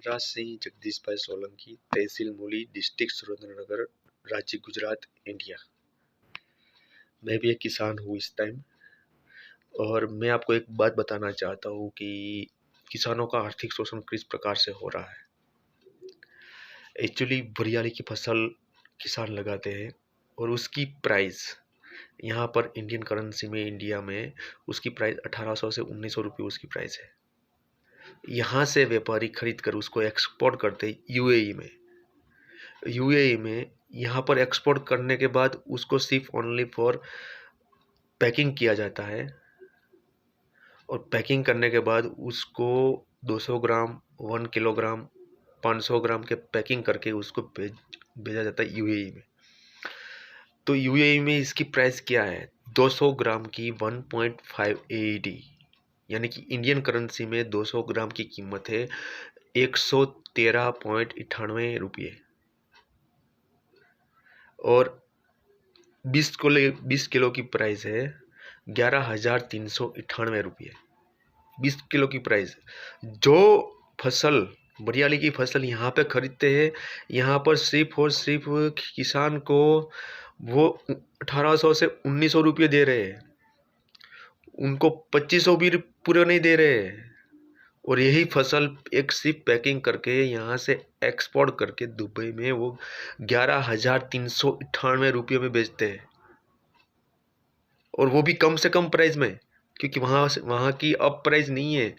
वनराज सिंह जगदीश भाई सोलंकी, तहसील मूली, डिस्ट्रिक्ट सुरेंद्रनगर, राज्य गुजरात, इंडिया। मैं भी एक किसान हूँ इस टाइम, और मैं आपको एक बात बताना चाहता हूँ कि किसानों का आर्थिक शोषण किस प्रकार से हो रहा है। एक्चुअली वरियाली की फसल किसान लगाते हैं और उसकी प्राइस यहाँ पर इंडियन करेंसी में, इंडिया में उसकी प्राइस 1800 से 1900 रुपये उसकी प्राइस है। यहाँ से व्यापारी खरीद कर उसको एक्सपोर्ट करते यूएई में। यहाँ पर एक्सपोर्ट करने के बाद उसको सिर्फ ओनली फॉर पैकिंग किया जाता है, और पैकिंग करने के बाद उसको 200 ग्राम, 1 किलोग्राम, 500 ग्राम के पैकिंग करके उसको भेजा जाता है यूएई में। तो यूएई में इसकी प्राइस क्या है? 200 ग्राम की 1.5 AED, यानी कि इंडियन करेंसी में 200 ग्राम की कीमत है 113.98 रुपये, और 20 किलो की प्राइस है 11,398 रुपये। 20 किलो की प्राइस। जो फसल, वरियाली की फसल यहाँ पे खरीदते हैं, यहाँ पर सिर्फ और सिर्फ किसान को वो 1800 से 1900 रुपये दे रहे हैं, उनको 2500 भी पूरे नहीं दे रहे हैं। और यही फसल एक सिर्फ पैकिंग करके यहाँ से एक्सपोर्ट करके दुबई में वो 11,398 रुपये में बेचते हैं, और वो भी कम से कम प्राइस में, क्योंकि वहाँ की अब प्राइस नहीं है।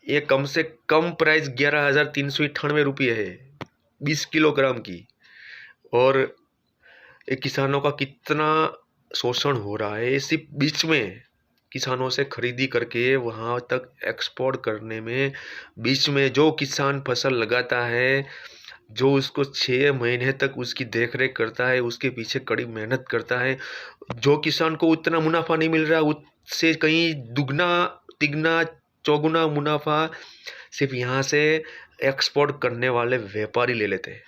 ये कम से कम प्राइस 11,398 रुपये है 20 किलोग्राम की। और ये किसानों का कितना शोषण हो रहा है, सिर्फ बीच में किसानों से खरीदी करके वहाँ तक एक्सपोर्ट करने में, बीच में जो किसान फसल लगाता है, जो उसको 6 महीने तक उसकी देखरेख करता है, उसके पीछे कड़ी मेहनत करता है, जो किसान को उतना मुनाफा नहीं मिल रहा, उससे कहीं दुगना तिगना चौगुना मुनाफा सिर्फ यहाँ से एक्सपोर्ट करने वाले व्यापारी ले लेते हैं।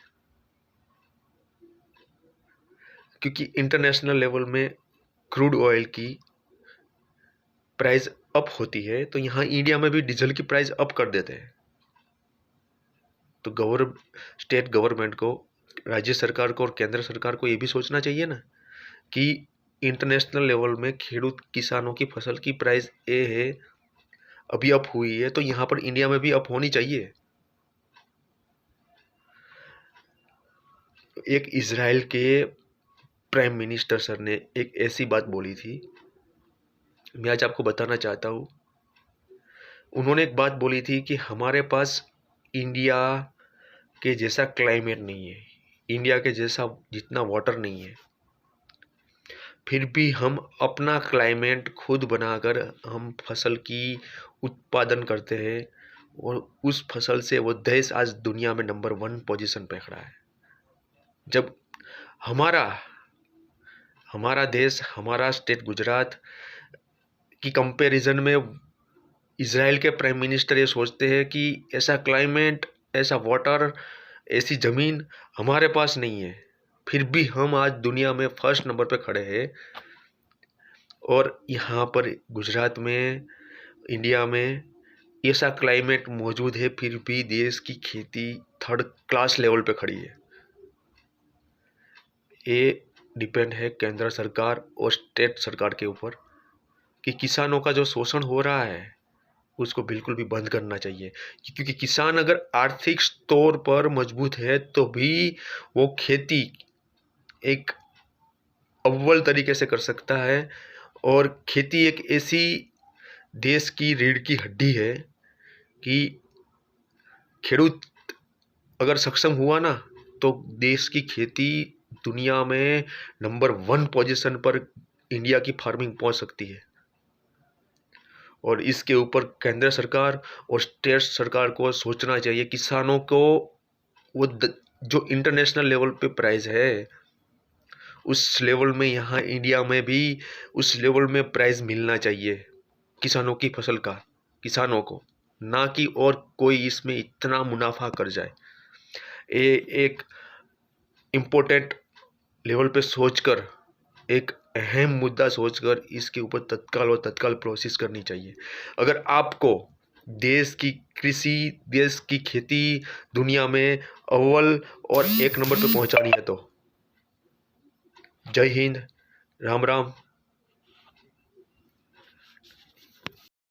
क्योंकि इंटरनेशनल लेवल में क्रूड ऑयल की प्राइस अप होती है, तो यहाँ इंडिया में भी डीजल की प्राइस अप कर देते हैं। तो स्टेट गवर्नमेंट को, राज्य सरकार को और केंद्र सरकार को ये भी सोचना चाहिए ना कि इंटरनेशनल लेवल में खेडूत किसानों की फसल की प्राइस ए है, अभी अप हुई है, तो यहाँ पर इंडिया में भी अप होनी चाहिए। एक इजराइल के प्राइम मिनिस्टर सर ने एक ऐसी बात बोली थी, मैं आज आपको बताना चाहता हूँ। उन्होंने एक बात बोली थी कि हमारे पास इंडिया के जैसा क्लाइमेट नहीं है, इंडिया के जैसा जितना वाटर नहीं है, फिर भी हम अपना क्लाइमेट खुद बनाकर हम फसल की उत्पादन करते हैं, और उस फसल से वो देश आज दुनिया में नंबर 1 पोजीशन पे खड़ा है। जब हमारा देश, हमारा स्टेट गुजरात की कंपैरिजन में इजराइल के प्राइम मिनिस्टर ये सोचते हैं कि ऐसा क्लाइमेट, ऐसा वाटर, ऐसी ज़मीन हमारे पास नहीं है, फिर भी हम आज दुनिया में फर्स्ट नंबर पे खड़े हैं। और यहाँ पर गुजरात में, इंडिया में ऐसा क्लाइमेट मौजूद है, फिर भी देश की खेती 3rd क्लास लेवल पे खड़ी है। ये डिपेंड है केंद्र सरकार और स्टेट सरकार के ऊपर कि किसानों का जो शोषण हो रहा है उसको बिल्कुल भी बंद करना चाहिए। क्योंकि किसान अगर आर्थिक तौर पर मजबूत है तो भी वो खेती एक अव्वल तरीके से कर सकता है, और खेती एक ऐसी देश की रीढ़ की हड्डी है कि खेडूत अगर सक्षम हुआ ना, तो देश की खेती दुनिया में नंबर 1 पोजीशन पर इंडिया की फार्मिंग पहुंच सकती है। और इसके ऊपर केंद्र सरकार और स्टेट सरकार को सोचना चाहिए। किसानों को वो जो इंटरनेशनल लेवल पे प्राइस है, उस लेवल में यहाँ इंडिया में भी उस लेवल में प्राइस मिलना चाहिए किसानों की फसल का, किसानों को, ना कि और कोई इसमें इतना मुनाफा कर जाए। ये एक इम्पोर्टेंट लेवल पे सोचकर, एक अहम मुद्दा सोचकर इसके ऊपर तत्काल प्रोसेस करनी चाहिए। अगर आपको देश की कृषि, देश की खेती दुनिया में अव्वल और एक नंबर पे पहुंचानी है तो जय हिंद, राम राम।